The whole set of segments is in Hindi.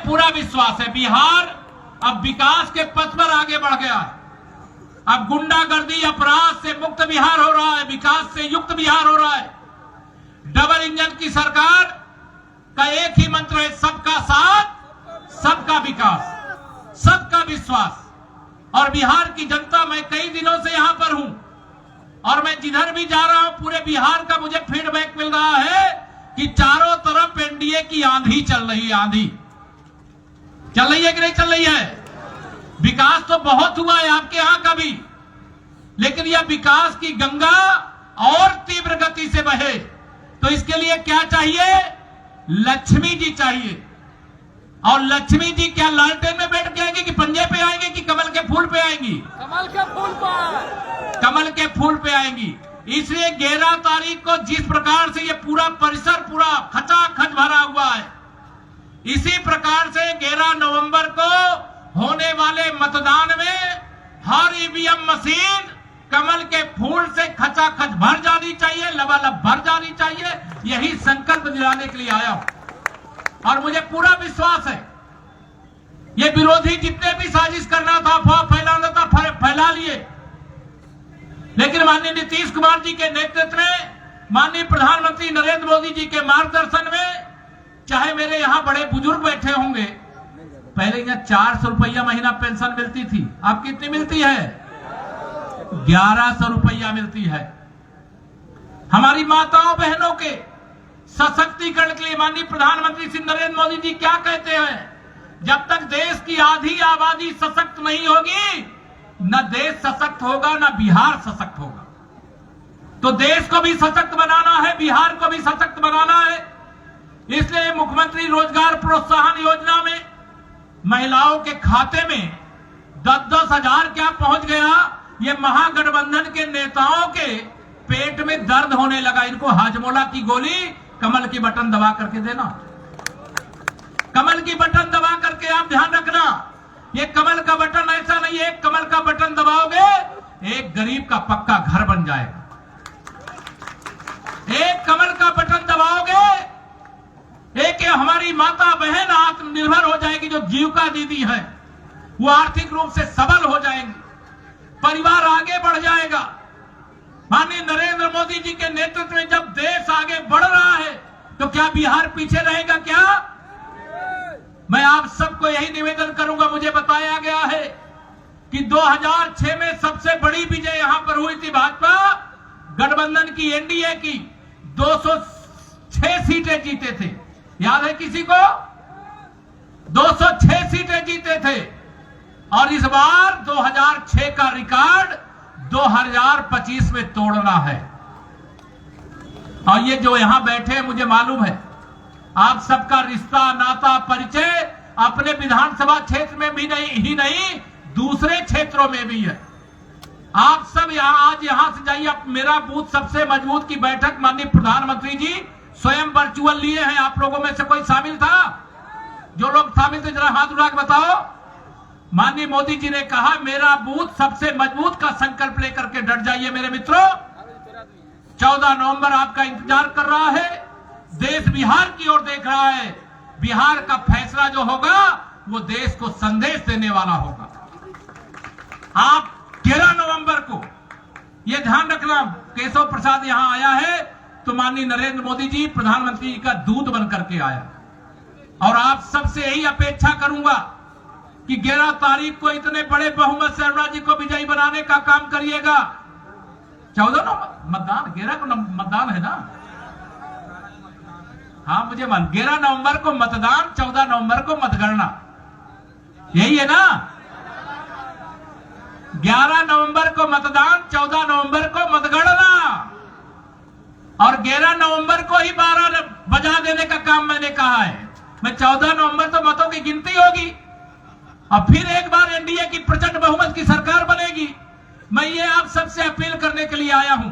पूरा विश्वास है बिहार अब विकास के पथ पर आगे बढ़ गया है। अब गुंडागर्दी अपराध से मुक्त बिहार हो रहा है, विकास से युक्त बिहार हो रहा है। डबल इंजन की सरकार का एक ही मंत्र है, सबका साथ सबका विकास सबका विश्वास। और बिहार की जनता, मैं कई दिनों से यहां पर हूं और मैं जिधर भी जा रहा हूं पूरे बिहार का मुझे फीडबैक मिल रहा है कि चारों तरफ एनडीए की आंधी चल रही है। आंधी चल रही है कि नहीं चल रही है? विकास तो बहुत हुआ है आपके यहां का भी, लेकिन यह विकास की गंगा और तीव्र गति से बहे तो इसके लिए क्या चाहिए? लक्ष्मी जी चाहिए। और लक्ष्मी जी क्या लालटेन में बैठ के आएंगे कि पंजे पे आएंगे कि कमल के फूल पे आएंगी? कमल के फूल पर, कमल के फूल पे आएंगी। इसलिए 11 तारीख को जिस प्रकार से ये पूरा परिसर पूरा खचाखच भरा हुआ है, इसी प्रकार से 11 नवंबर को होने वाले मतदान में हर ईवीएम मशीन कमल के फूल से खचाखच भर जानी चाहिए, लबालब भर जानी चाहिए। यही संकल्प दिलाने के लिए आया हूं और मुझे पूरा विश्वास है ये विरोधी जितने भी साजिश करना था, अफवाह फैलाना था, फैला लिए। लेकिन माननीय नीतीश कुमार जी के नेतृत्व में, माननीय प्रधानमंत्री नरेंद्र मोदी जी के मार्गदर्शन में, चाहे मेरे यहां बड़े बुजुर्ग बैठे होंगे, पहले यहाँ 400 रुपया महीना पेंशन मिलती थी, अब कितनी मिलती है? 1100 रुपया मिलती है। हमारी माताओं बहनों के सशक्तिकरण के लिए माननीय प्रधानमंत्री श्री नरेंद्र मोदी जी क्या कहते हैं? जब तक देश की आधी आबादी सशक्त नहीं होगी, न देश सशक्त होगा न बिहार सशक्त होगा। तो देश को भी सशक्त बनाना है, बिहार को भी सशक्त बनाना है। इसलिए मुख्यमंत्री रोजगार प्रोत्साहन योजना में महिलाओं के खाते में 10-10 हजार क्या पहुंच गया? ये महागठबंधन के नेताओं के पेट में दर्द होने लगा। इनको हाजमोला की गोली कमल की बटन दबा करके देना, कमल की बटन दबा करके आप ध्यान रखना, ये कमल का बटन ऐसा नहीं है, एक कमल का बटन दबाओगे एक गरीब का पक्का घर बन जाएगा। एक कमल का बटन दबाओगे एक हमारी माता बहन आत्मनिर्भर हो जाएगी, जो जीविका दीदी है वो आर्थिक रूप से सबल हो जाएंगी, परिवार आगे बढ़ जाएगा। माननीय नरेंद्र मोदी जी के नेतृत्व में जब देश आगे बढ़ रहा है तो क्या बिहार पीछे रहेगा? क्या मैं आप सबको यही निवेदन करूंगा, मुझे बताया गया है कि 2006 में सबसे बड़ी विजय यहां पर हुई थी भाजपा गठबंधन की, एनडीए की 206 सीटें जीते थे। याद है किसी को? 206 सीटें जीते थे। और इस बार 2006 का रिकॉर्ड 2025 में तोड़ना है। और ये जो यहां बैठे हैं, मुझे मालूम है आप सबका रिश्ता नाता परिचय अपने विधानसभा क्षेत्र में भी नहीं दूसरे क्षेत्रों में भी है। आप सब आज यहां से जाइए, मेरा बूथ सबसे मजबूत की बैठक माननीय प्रधानमंत्री जी स्वयं वर्चुअल लिए हैं। आप लोगों में से कोई शामिल था? जो लोग शामिल थे जरा हाथ उठा के बताओ। माननीय मोदी जी ने कहा मेरा बूथ सबसे मजबूत का संकल्प लेकर के डट जाइए मेरे मित्रों। 14 नवंबर आपका इंतजार कर रहा है, देश बिहार की ओर देख रहा है। बिहार का फैसला जो होगा वो देश को संदेश देने वाला होगा। आप 13 नवंबर को यह ध्यान रखना, केशव प्रसाद यहां आया है तो माननीय नरेंद्र मोदी जी प्रधानमंत्री जी का दूत बन करके आया। और आप सबसे यही अपेक्षा करूंगा कि 11 तारीख को इतने बड़े बहुमत से अरुणा जी को विजयी बनाने का काम करिएगा। 14 नवंबर मतदान, 11 को मतदान है ना? हाँ मुझे 11 नवंबर को मतदान, 14 नवंबर को मतगणना, यही है ना? 11 नवंबर को मतदान, 14 नवंबर को मतगणना और 11 नवंबर को ही 12 बजा देने का काम मैंने कहा है। मैं 14 नवंबर तो मतों की गिनती होगी और फिर एक बार एनडीए की प्रचंड बहुमत की सरकार बनेगी। मैं ये आप सबसे अपील करने के लिए आया हूं।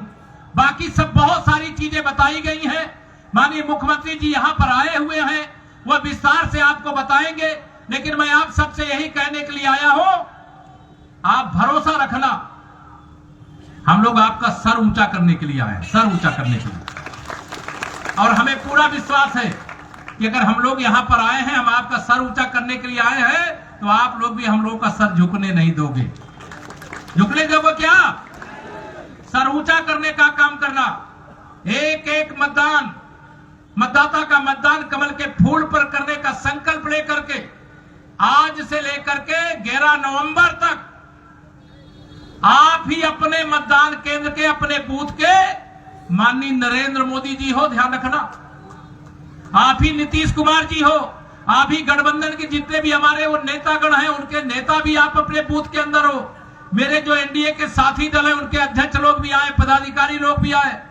बाकी सब बहुत सारी चीजें बताई गई हैं। माननीय मुख्यमंत्री जी यहां पर आए हुए हैं, वह विस्तार से आपको बताएंगे। लेकिन मैं आप सबसे यही कहने के लिए आया हूं, आप भरोसा रखना, हम लोग आपका सर ऊंचा करने के लिए आए हैं, सर ऊंचा करने के लिए। और हमें पूरा विश्वास है कि अगर हम लोग यहां पर आए हैं, हम आपका सर ऊंचा करने के लिए आए हैं, तो आप लोग भी हम लोग का सर झुकने नहीं दोगे। झुकने दोगे क्या? सर ऊंचा करने का काम करना। एक एक मतदाता का मतदान कमल के फूल पर करने का संकल्प लेकर के आज से लेकर के 11 नवंबर तक आप ही अपने मतदान केंद्र के, अपने बूथ के माननीय नरेंद्र मोदी जी हो, ध्यान रखना, आप ही नीतीश कुमार जी हो, आप ही गठबंधन के जितने भी हमारे वो नेतागण हैं, उनके नेता भी आप अपने बूथ के अंदर हो। मेरे जो एनडीए के साथी दल हैं, उनके अध्यक्ष लोग भी आए, पदाधिकारी लोग भी आए,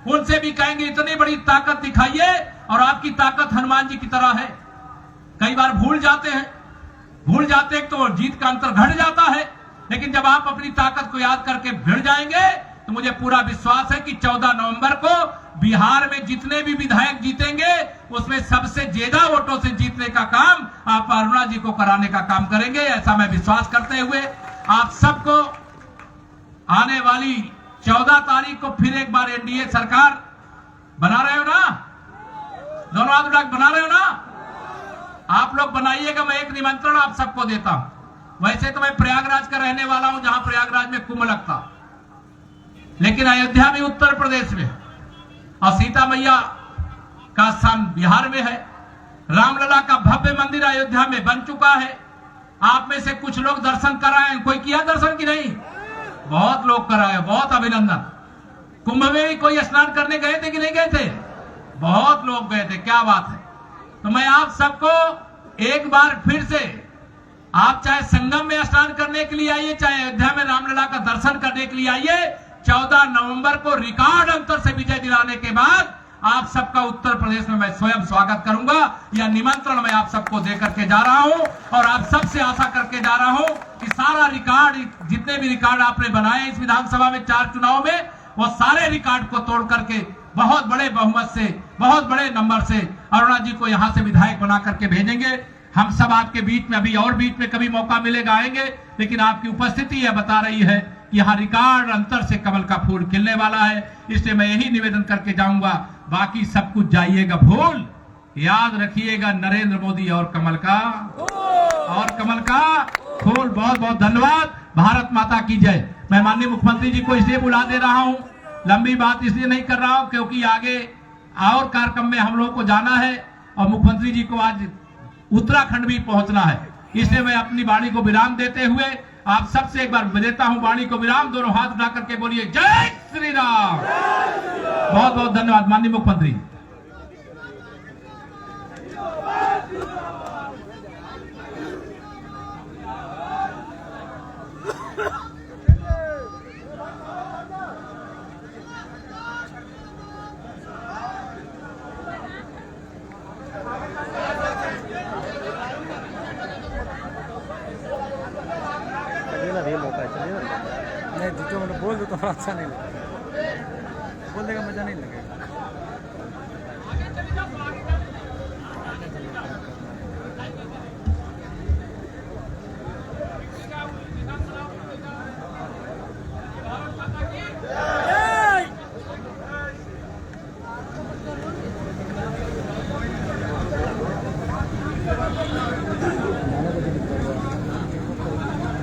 उनसे भी कहेंगे इतनी बड़ी ताकत दिखाइए। और आपकी ताकत हनुमान जी की तरह है। कई बार भूल जाते हैं तो जीत का अंतर घट जाता है, लेकिन जब आप अपनी ताकत को याद करके भिड़ जाएंगे तो मुझे पूरा विश्वास है कि 14 नवंबर को बिहार में जितने भी विधायक जीतेंगे उसमें सबसे ज्यादा वोटों से जीतने का काम आप अरुणा जी को कराने का काम करेंगे। ऐसा मैं विश्वास करते हुए आप सबको आने वाली 14 तारीख को फिर एक बार एनडीए सरकार बना रहे हो ना, दोनों हाथ उठा के बना रहे हो ना, आप लोग बनाइएगा। मैं एक निमंत्रण आप सबको देता हूं। वैसे तो मैं प्रयागराज का रहने वाला हूं, जहां प्रयागराज में कुंभ लगता, लेकिन अयोध्या में, उत्तर प्रदेश में, और सीता मैया का स्थान बिहार में है। रामलला का भव्य मंदिर अयोध्या में बन चुका है। आप में से कुछ लोग दर्शन कराए, कोई किया दर्शन की नहीं? बहुत लोग कराए, बहुत अभिनंदन। कुंभ में भी कोई स्नान करने गए थे कि नहीं गए थे? बहुत लोग गए थे, क्या बात है। तो मैं आप सबको एक बार फिर से, आप चाहे संगम में स्नान करने के लिए आइए, चाहे अयोध्या में रामलला का दर्शन करने के लिए आइए, 14 नवंबर को रिकॉर्ड अंतर से विजय दिलाने के बाद आप सबका उत्तर प्रदेश में मैं स्वयं स्वागत करूंगा। यह निमंत्रण मैं आप सबको देकर के जा रहा हूं और आप सबसे आशा करके जा रहा हूं कि सारा रिकॉर्ड, जितने भी रिकॉर्ड आपने बनाए इस विधानसभा में 4 चुनाव में, वो सारे रिकॉर्ड को तोड़ करके बहुत बड़े बहुमत से, बहुत बड़े नंबर से अरुणा जी को यहां से विधायक बना करके भेजेंगे। हम सब आपके बीच में, अभी और बीच में कभी मौका मिलेगा आएंगे, लेकिन आपकी उपस्थिति यह बता रही है कि यहाँ रिकॉर्ड अंतर से कमल का फूल खिलने वाला है। इसलिए मैं यही निवेदन करके जाऊंगा, बाकी सब कुछ जाइएगा भूल, याद रखिएगा नरेंद्र मोदी और कमल का फूल। बहुत बहुत धन्यवाद। भारत माता की जय। मैं माननीय मुख्यमंत्री जी को इसलिए बुला दे रहा हूं, लंबी बात इसलिए नहीं कर रहा हूं क्योंकि आगे और कार्यक्रम में हम लोग को जाना है और मुख्यमंत्री जी को आज उत्तराखंड भी पहुंचना है। इसलिए मैं अपनी वाणी को विराम देते हुए आप सबसे एक बार देता हूं वाणी को विराम। दोनों हाथ उठा करके बोलिए जय श्री राम। बहुत बहुत धन्यवाद माननीय मुख्यमंत्री। नहीं तो मतलब बोल दो तो अच्छा नहीं लगेगा, बोलने का मजा नहीं लगेगा।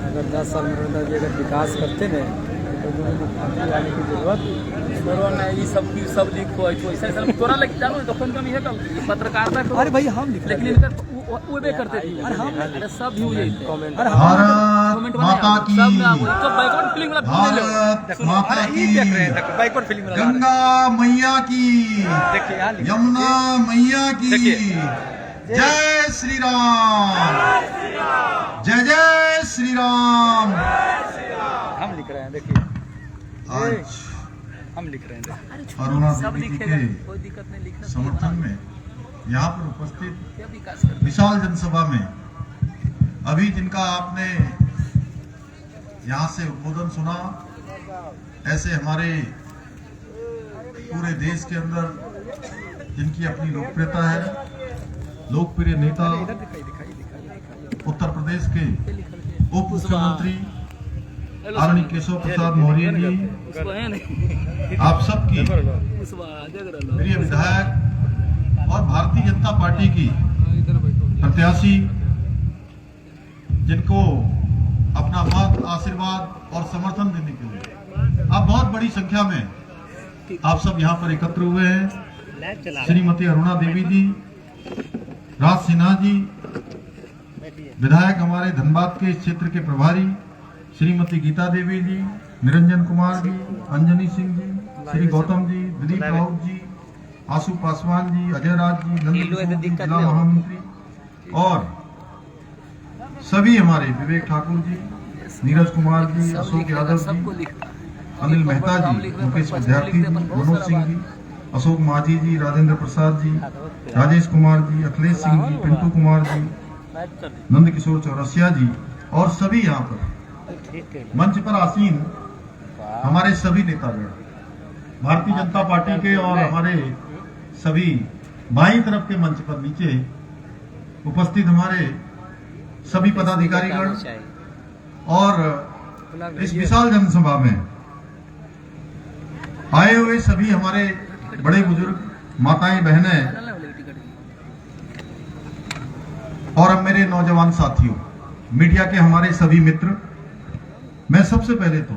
अगर 10 साल में अगर विकास करते ना तो मुख्यमंत्री आने की जरूरत सब लिखो ऐसा तोरा लग जानो दोकान कम है कल पत्रकारिता को। अरे भाई हम लिख, लेकिन इनका वो बे करते थे। अरे हम सब भी हो जाए कमेंट। अरे भारत माता की, तो बैकवर्ड फीलिंग वाला भारत माता की, देख रहे हैं बैकवर्ड फीलिंग वाला, गंगा मैया की, देखिए यमुना मैया की, जय श्री राम, जय जय श्री राम। हम लिख रहे हैं, देखिए आज हम लिख रहे हैं अरुणा सब दीदी लिखेगा, के कोई दिक्कत नहीं, लिखना समर्थन में यहाँ पर उपस्थित क्या विकास कर विशाल जनसभा में अभी जिनका आपने यहाँ से उद्बोधन सुना, ऐसे हमारे पूरे देश के अंदर जिनकी अपनी लोकप्रियता है, लोकप्रिय नेता उत्तर प्रदेश के उप मुख्यमंत्री आदरणीय केशव प्रसाद मौर्य जी, आप सबकी प्रिय विधायक और भारतीय जनता पार्टी की प्रत्याशी जिनको अपना मत, आशीर्वाद और समर्थन देने के लिए आप बहुत बड़ी संख्या में आप सब यहाँ पर एकत्र हुए हैं। श्रीमती अरुणा देवी जी, राज सिन्हा जी, विधायक हमारे धनबाद के इस क्षेत्र के प्रभारी श्रीमती गीता देवी जी, निरंजन कुमार जी, अंजनी सिंह जी, श्री गौतम जी, दिलीप राउत जी, आशु पासवान जी, अजय राज जी, नंद किशोर जी, जिला महामंत्री और सभी हमारे विवेक ठाकुर जी, नीरज कुमार जी, अशोक यादव जी, अनिल मेहता जी, मुकेश विद्यार्थी जी, मनोज सिंह जी, अशोक माझी जी, राजेंद्र प्रसाद जी, राजेश कुमार जी, अखिलेश सिंह जी, पिंटू कुमार जी, नंद किशोर चौरसिया जी और सभी यहाँ पर मंच पर आसीन हमारे सभी नेतागण, भारतीय जनता पार्टी के और हमारे सभी बाईं तरफ के मंच पर नीचे उपस्थित हमारे सभी पदाधिकारीगण और इस विशाल जनसभा में आए हुए सभी हमारे बड़े बुजुर्ग, माताएं, बहनें और अब मेरे नौजवान साथियों, मीडिया के हमारे सभी मित्र, मैं सबसे पहले तो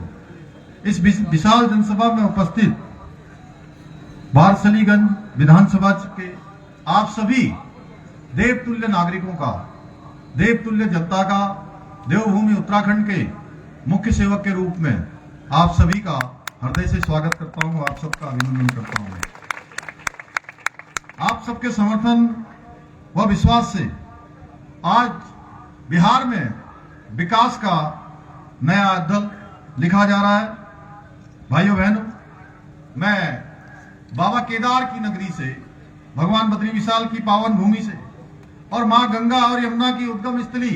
इस विशाल जनसभा में उपस्थित बारसलीगंज विधानसभा के आप सभी देवतुल्य नागरिकों का, देवतुल्य जनता का, देवभूमि उत्तराखंड के मुख्य सेवक के रूप में आप सभी का हृदय से स्वागत करता हूं, आप सबका अभिनंदन करता हूं। आप सबके समर्थन व विश्वास से आज बिहार में विकास का नया अध्याय लिखा जा रहा है। भाइयों बहनों, मैं बाबा केदार की नगरी से, भगवान बद्री विशाल की पावन भूमि से और मां गंगा और यमुना की उद्गम स्थली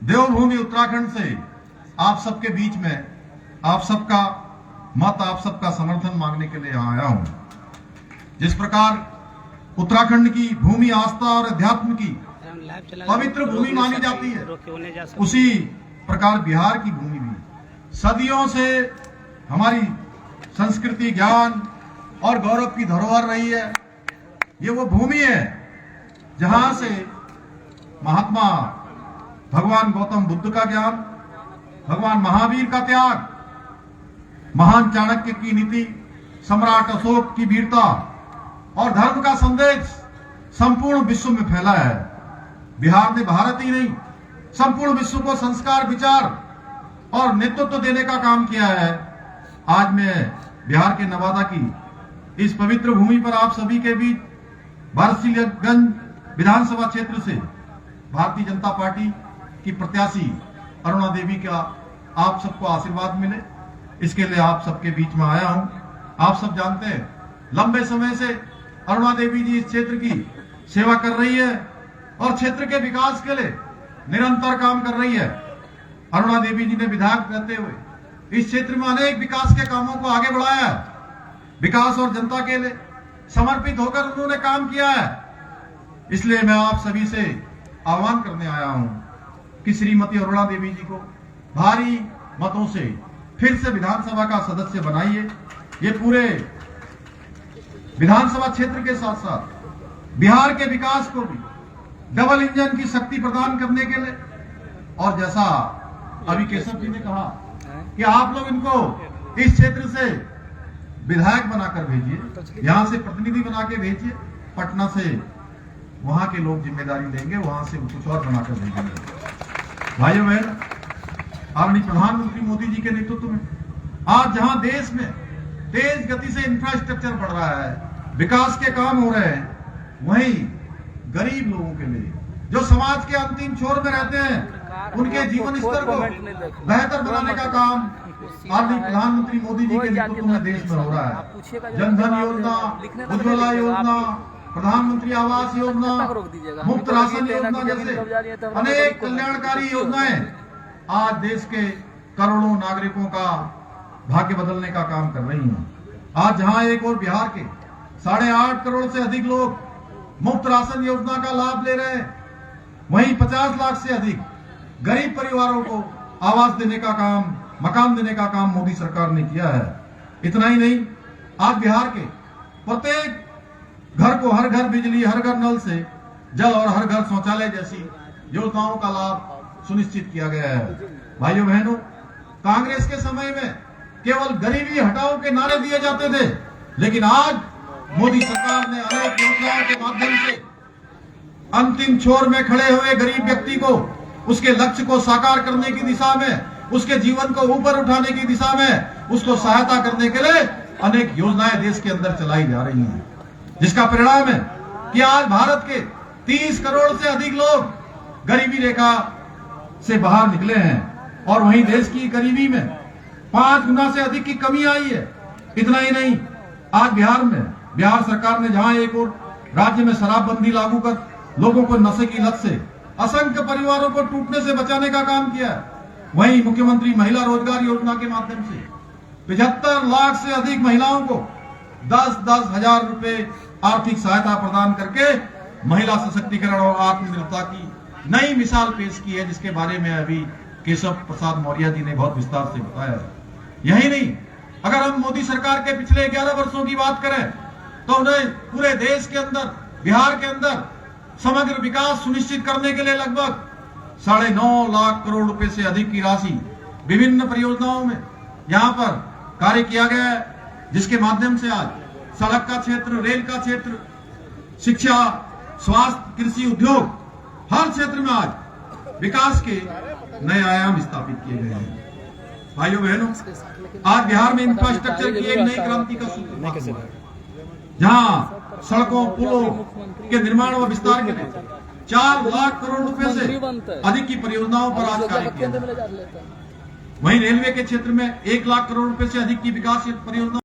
देवभूमि उत्तराखंड से आप सबके बीच में आप सबका मत, आप सबका समर्थन मांगने के लिए आया हूं। जिस प्रकार उत्तराखंड की भूमि आस्था और अध्यात्म की पवित्र भूमि मानी जाती है, उसी प्रकार बिहार की भूमि भी सदियों से हमारी संस्कृति, ज्ञान और गौरव की धरोहर रही है। ये वो भूमि है जहां से महात्मा भगवान गौतम बुद्ध का ज्ञान, भगवान महावीर का त्याग, महान चाणक्य की नीति, सम्राट अशोक की वीरता और धर्म का संदेश संपूर्ण विश्व में फैला है। बिहार ने भारत ही नहीं, संपूर्ण विश्व को संस्कार, विचार और नेतृत्व देने का काम किया है। आज मैं बिहार के नवादा की इस पवित्र भूमि पर आप सभी के बीच बारसलीगंज विधानसभा क्षेत्र से भारतीय जनता पार्टी की प्रत्याशी अरुणा देवी का आप सबको आशीर्वाद मिले, इसके लिए आप सबके बीच में आया हूं। आप सब जानते हैं, लंबे समय से अरुणा देवी जी इस क्षेत्र की सेवा कर रही है और क्षेत्र के विकास के लिए निरंतर काम कर रही है। अरुणा देवी जी ने विधायक रहते हुए इस क्षेत्र में अनेक विकास के कामों को आगे बढ़ाया है। विकास और जनता के लिए समर्पित होकर उन्होंने काम किया है। इसलिए मैं आप सभी से आह्वान करने आया हूं कि श्रीमती अरुणा देवी जी को भारी मतों से फिर से विधानसभा का सदस्य बनाइए। ये पूरे विधानसभा क्षेत्र के साथ साथ बिहार के विकास को भी डबल इंजन की शक्ति प्रदान करने के लिए, और जैसा अभी केशव जी ने कहा कि आप लोग इनको इस क्षेत्र से विधायक बनाकर भेजिए, यहां से प्रतिनिधि बना के भेजिए, पटना से वहां के लोग जिम्मेदारी लेंगे, वहां से कुछ और बनाकर भेजेंगे। भाइयों बहन, आदरणीय प्रधानमंत्री मोदी जी के नेतृत्व में आज जहां देश में तेज गति से इंफ्रास्ट्रक्चर बढ़ रहा है, विकास के काम हो रहे हैं, वहीं गरीब लोगों के लिए, जो समाज के अंतिम छोर में रहते हैं, उनके जीवन स्तर को बेहतर बनाने का काम आदरणीय प्रधानमंत्री मोदी जी के नेतृत्व में देश में हो रहा है। जनधन योजना, उज्ज्वला योजना, प्रधानमंत्री आवास योजना, मुफ्त राशन योजना जैसे अनेक कल्याणकारी योजनाएं आज देश के करोड़ों नागरिकों का भाग्य बदलने का काम कर रही हैं। आज जहां एक और बिहार के 8.5 करोड़ से अधिक लोग मुफ्त राशन योजना का लाभ ले रहे हैं, वहीं 50 लाख से अधिक गरीब परिवारों को आवास देने का काम, मकान देने का काम मोदी सरकार ने किया है। इतना ही नहीं, आज बिहार के प्रत्येक घर को हर घर बिजली, हर घर नल से जल और हर घर शौचालय जैसी योजनाओं का लाभ सुनिश्चित किया गया है। भाइयों बहनों, कांग्रेस के समय में केवल गरीबी हटाओ के नारे दिए जाते थे, लेकिन आज मोदी सरकार ने अनेक योजनाओं के माध्यम से अंतिम छोर में खड़े हुए गरीब व्यक्ति को उसके लक्ष्य को साकार करने की दिशा में, उसके जीवन को ऊपर उठाने की दिशा में उसको सहायता करने के लिए अनेक योजनाएं देश के अंदर चलाई जा रही हैं, जिसका परिणाम है कि आज भारत के 30 करोड़ से अधिक लोग गरीबी रेखा से बाहर निकले हैं और वहीं देश की गरीबी में 5 गुना से अधिक की कमी आई है। इतना ही नहीं, आज बिहार सरकार ने जहां एक और राज्य में शराबबंदी लागू कर लोगों को नशे की लत से असंख्य परिवारों को टूटने से बचाने का काम किया है, वहीं मुख्यमंत्री महिला रोजगार योजना के माध्यम से 75 लाख से अधिक महिलाओं को 10-10 हजार रुपए आर्थिक सहायता प्रदान करके महिला सशक्तिकरण और आत्मनिर्भरता की नई मिसाल पेश की है, जिसके बारे में अभी केशव प्रसाद मौर्य जी ने बहुत विस्तार से बताया है। यही नहीं, अगर हम मोदी सरकार के पिछले 11 वर्षों की बात करें तो उन्हें पूरे देश के अंदर, बिहार के अंदर समग्र विकास सुनिश्चित करने के लिए लगभग 9.5 लाख करोड़ रुपए से अधिक की राशि विभिन्न परियोजनाओं में यहां पर कार्य किया गया है, जिसके माध्यम से आज सड़क का क्षेत्र, रेल का क्षेत्र, शिक्षा, स्वास्थ्य, कृषि, उद्योग, हर क्षेत्र में आज विकास के नए आयाम स्थापित किए गए हैं। भाइयों बहनों, आज बिहार में इंफ्रास्ट्रक्चर की एक नई क्रांति का सूत्रपात हुआ है, जहां सड़कों, पुलों के निर्माण व विस्तार के लिए 4 लाख करोड़ रुपए से अधिक की परियोजनाओं पर आज कार्य किया। वहीं रेलवे के क्षेत्र में 1 लाख करोड़ रुपए से अधिक की विकास परियोजना